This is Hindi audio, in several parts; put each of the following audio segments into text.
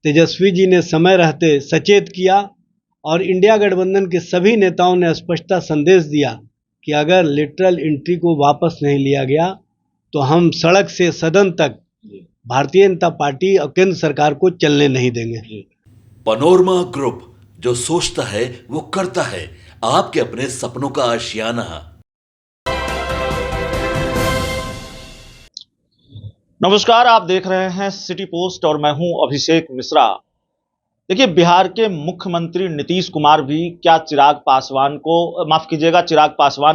तेजस्वी जी ने समय रहते सचेत किया और इंडिया गठबंधन के सभी नेताओं ने स्पष्टता संदेश दिया कि अगर लिटरल एंट्री को वापस नहीं लिया गया तो हम सड़क से सदन तक भारतीय जनता पार्टी और केंद्र सरकार को चलने नहीं देंगे। पनोरमा ग्रुप, जो सोचता है वो करता है। आपके अपने सपनों का आशियाना। नमस्कार, आप देख रहे हैं सिटी पोस्ट और मैं हूं अभिषेक मिश्रा। देखिए, बिहार के मुख्यमंत्री नीतीश कुमार भी क्या चिराग पासवान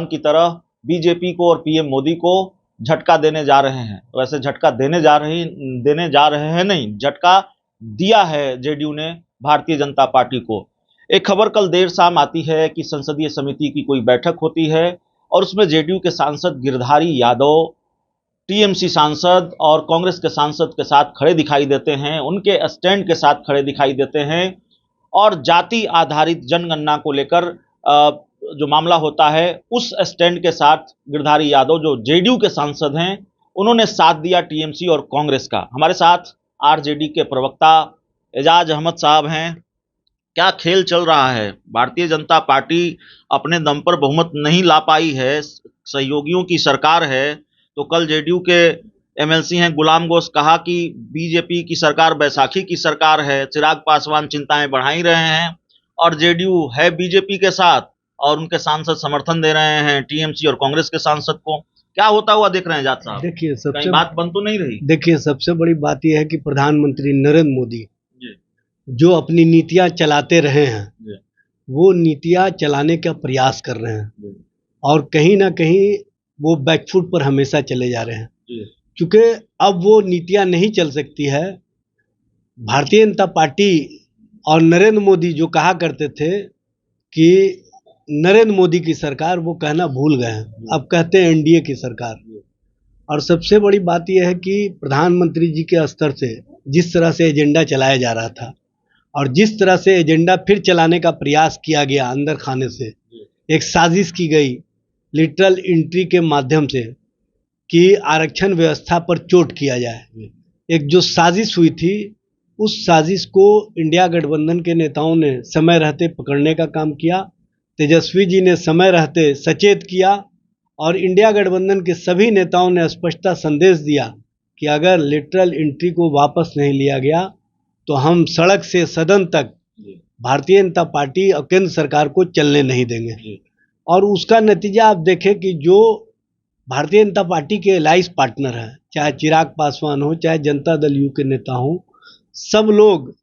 की तरह बीजेपी को और पीएम मोदी को झटका देने जा रहे हैं। वैसे झटका देने जा रहे हैं नहीं, झटका दिया है जेडीयू ने भारतीय जनता पार्टी को। एक खबर कल देर शाम आती है कि संसदीय समिति की कोई बैठक होती है और उसमें जेडीयू के सांसद गिरधारी यादव टीएमसी सांसद और कांग्रेस के सांसद के साथ खड़े दिखाई देते हैं, उनके स्टैंड के साथ खड़े दिखाई देते हैं और जाति आधारित जनगणना को लेकर जो मामला होता है उस स्टैंड के साथ गिरधारी यादव जो जेडीयू के सांसद हैं उन्होंने साथ दिया टीएमसी और कांग्रेस का। हमारे साथ आरजेडी के प्रवक्ता एजाज अहमद साहब हैं। क्या खेल चल रहा है? भारतीय जनता पार्टी अपने दम पर बहुमत नहीं ला पाई है, सहयोगियों की सरकार है। तो कल जेडीयू के एमएलसी हैं गुलाम गोश कहा कि बीजेपी की सरकार बैसाखी की सरकार है, चिराग पासवान चिंताएं बढ़ा ही रहे हैं और जेडीयू है बीजेपी के साथ और उनके सांसद समर्थन दे रहे हैं टीएमसी और कांग्रेस के सांसद को। क्या होता हुआ देख रहे हैं जाट साहब? देखिए, सबसे बात बन तो नहीं रही। देखिए, सबसे बड़ी बात यह है कि प्रधानमंत्री नरेंद्र मोदी जो अपनी नीतियां चलाते रहे हैं वो नीतियां चलाने का प्रयास कर रहे हैं और कहीं ना कहीं वो बैकफुट पर हमेशा चले जा रहे हैं, क्योंकि अब वो नीतियां नहीं चल सकती है। भारतीय जनता पार्टी और नरेंद्र मोदी जो कहा करते थे कि नरेंद्र मोदी की सरकार, वो कहना भूल गए हैं, अब कहते हैं एनडीए की सरकार। और सबसे बड़ी बात यह है कि प्रधानमंत्री जी के स्तर से जिस तरह से एजेंडा चलाया जा रहा था और जिस तरह से एजेंडा फिर चलाने का प्रयास किया गया अंदर खाने से, एक साजिश की गई लिटरल एंट्री के माध्यम से कि आरक्षण व्यवस्था पर चोट किया जाए। एक जो साजिश हुई थी उस साजिश को इंडिया गठबंधन के नेताओं ने समय रहते पकड़ने का काम किया। तेजस्वी जी ने समय रहते सचेत किया और इंडिया गठबंधन के सभी नेताओं ने स्पष्टता संदेश दिया कि अगर लिटरल एंट्री को वापस नहीं लिया गया तो हम सड़क से सदन तक भारतीय जनता पार्टी और केंद्र सरकार को चलने नहीं देंगे। और उसका नतीजा आप देखें कि जो भारतीय जनता पार्टी के अलाइंस पार्टनर हैं, चाहे चिराग पासवान हो, चाहे जनता दल यू के नेता हो, सब लोग,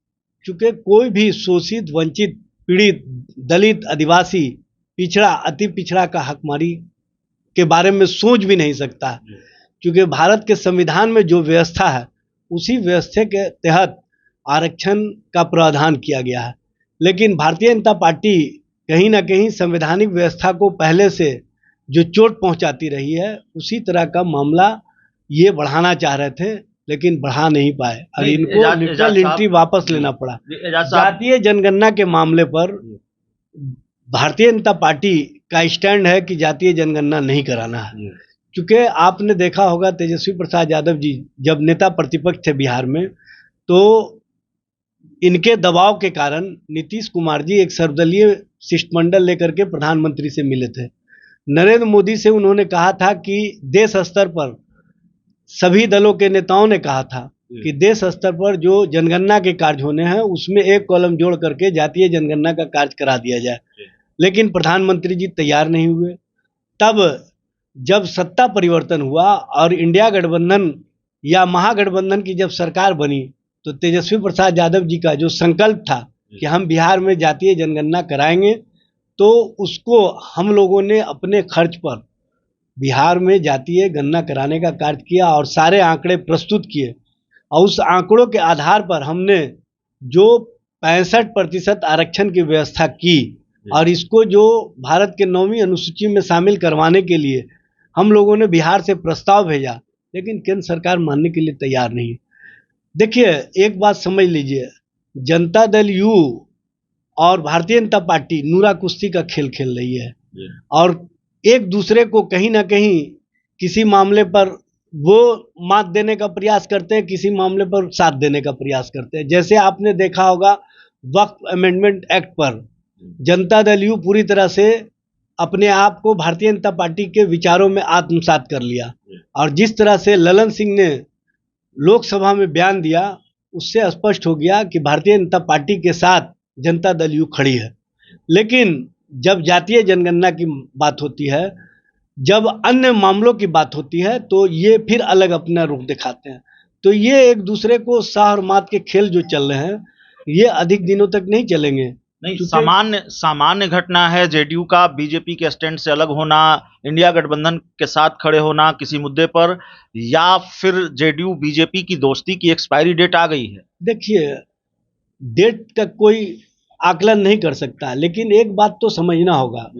चूँकि कोई भी शोषित, वंचित, पीड़ित, दलित, आदिवासी, पिछड़ा, अति पिछड़ा का हकमारी के बारे में सोच भी नहीं सकता, क्योंकि भारत के संविधान में जो व्यवस्था है उसी व्यवस्था के तहत आरक्षण का प्रावधान किया गया है। लेकिन भारतीय जनता पार्टी कहीं ना कहीं संवैधानिक व्यवस्था को पहले से जो चोट पहुंचाती रही है उसी तरह का मामला ये बढ़ाना चाह रहे थे, लेकिन बढ़ा नहीं पाए और इनको लिटरल एंट्री वापस लेना पड़ा। जातीय जनगणना के मामले पर भारतीय जनता पार्टी का स्टैंड है कि जातीय जनगणना नहीं कराना है, क्योंकि आपने देखा होगा तेजस्वी प्रसाद यादव जी जब नेता प्रतिपक्ष थे बिहार में, तो इनके दबाव के कारण नीतीश कुमार जी एक सर्वदलीय शिष्टमंडल लेकर के प्रधानमंत्री से मिले थे। नरेंद्र मोदी से उन्होंने कहा था कि देश स्तर पर सभी दलों के नेताओं ने कहा था कि देश स्तर पर जो जनगणना के कार्य होने हैं उसमें एक कॉलम जोड़ करके जातीय जनगणना का कार्य करा दिया जाए, लेकिन प्रधानमंत्री जी तैयार नहीं हुए। तब जब सत्ता परिवर्तन हुआ और इंडिया गठबंधन या महागठबंधन की जब सरकार बनी तो तेजस्वी प्रसाद यादव जी का जो संकल्प था कि हम बिहार में जातीय जनगणना कराएंगे, तो उसको हम लोगों ने अपने खर्च पर बिहार में जातीय गणना कराने का कार्य किया और सारे आंकड़े प्रस्तुत किए और उस आंकड़ों के आधार पर हमने जो 65% आरक्षण की व्यवस्था की और इसको जो भारत के 9वीं अनुसूची में शामिल करवाने के लिए हम लोगों ने बिहार से प्रस्ताव भेजा, लेकिन केंद्र सरकार मानने के लिए तैयार नहीं। देखिए, एक बात समझ लीजिए, जनता दल यू और भारतीय जनता पार्टी नूरा कुश्ती का खेल खेल रही है और एक दूसरे को कहीं ना कहीं किसी मामले पर वो मात देने का प्रयास करते हैं, किसी मामले पर साथ देने का प्रयास करते हैं। जैसे आपने देखा होगा वक्फ अमेंडमेंट एक्ट पर जनता दल यू पूरी तरह से अपने आप को भारतीय जनता पार्टी के विचारों में आत्मसात कर लिया, और जिस तरह से ललन सिंह ने लोकसभा में बयान दिया, उससे स्पष्ट हो गया कि भारतीय जनता पार्टी के साथ जनता दल यू खड़ी है। लेकिन जब जातीय जनगणना की बात होती है, जब अन्य मामलों की बात होती है, तो ये फिर अलग अपना रुख दिखाते हैं। तो ये एक दूसरे को शाह और मात के खेल जो चल रहे हैं, ये अधिक दिनों तक नहीं चलेंगे। नहीं, सामान्य घटना है जेडीयू का बीजेपी के स्टैंड से अलग होना, इंडिया गठबंधन के साथ खड़े होना किसी मुद्दे पर, या फिर जेडीयू बीजेपी की दोस्ती की एक्सपायरी डेट आ गई है? देखिए, डेट का कोई आकलन नहीं कर सकता, लेकिन एक बात तो समझना होगा,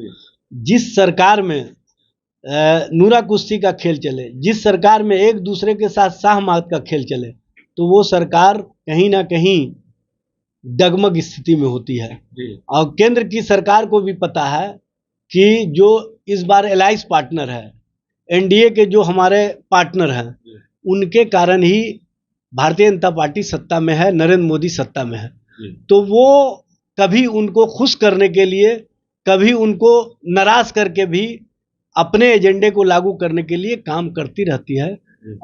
जिस सरकार में नूरा कुश्ती का खेल चले, जिस सरकार में एक दूसरे के साथ शाह मात का खेल चले, तो वो सरकार कहीं ना कहीं डगमग स्थिति में होती है। और केंद्र की सरकार को भी पता है कि जो इस बार एलाइंस पार्टनर है, एनडीए के जो हमारे पार्टनर हैं, उनके कारण ही भारतीय जनता पार्टी सत्ता में है, नरेंद्र मोदी सत्ता में है। तो वो कभी उनको खुश करने के लिए, कभी उनको नाराज करके भी अपने एजेंडे को लागू करने के लिए काम करती रहती है।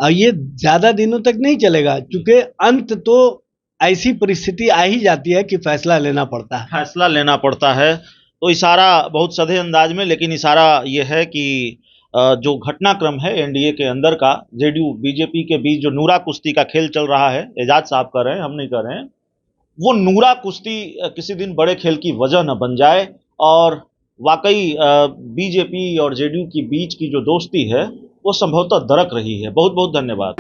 और ये ज्यादा दिनों तक नहीं चलेगा, क्योंकि अंत तो ऐसी परिस्थिति आ ही जाती है कि फैसला लेना पड़ता है। तो इशारा बहुत सधे अंदाज में, लेकिन इशारा ये है कि जो घटनाक्रम है एनडीए के अंदर का, जेडीयू बीजेपी के बीच जो नूरा कुश्ती का खेल चल रहा है, एजाज साहब कर रहे हैं, हम नहीं कर रहे हैं, वो नूरा कुश्ती किसी दिन बड़े खेल की वजह न बन जाए और वाकई बीजेपी और जेडीयू की बीच की जो दोस्ती है वो संभवतः दरक रही है। बहुत बहुत धन्यवाद।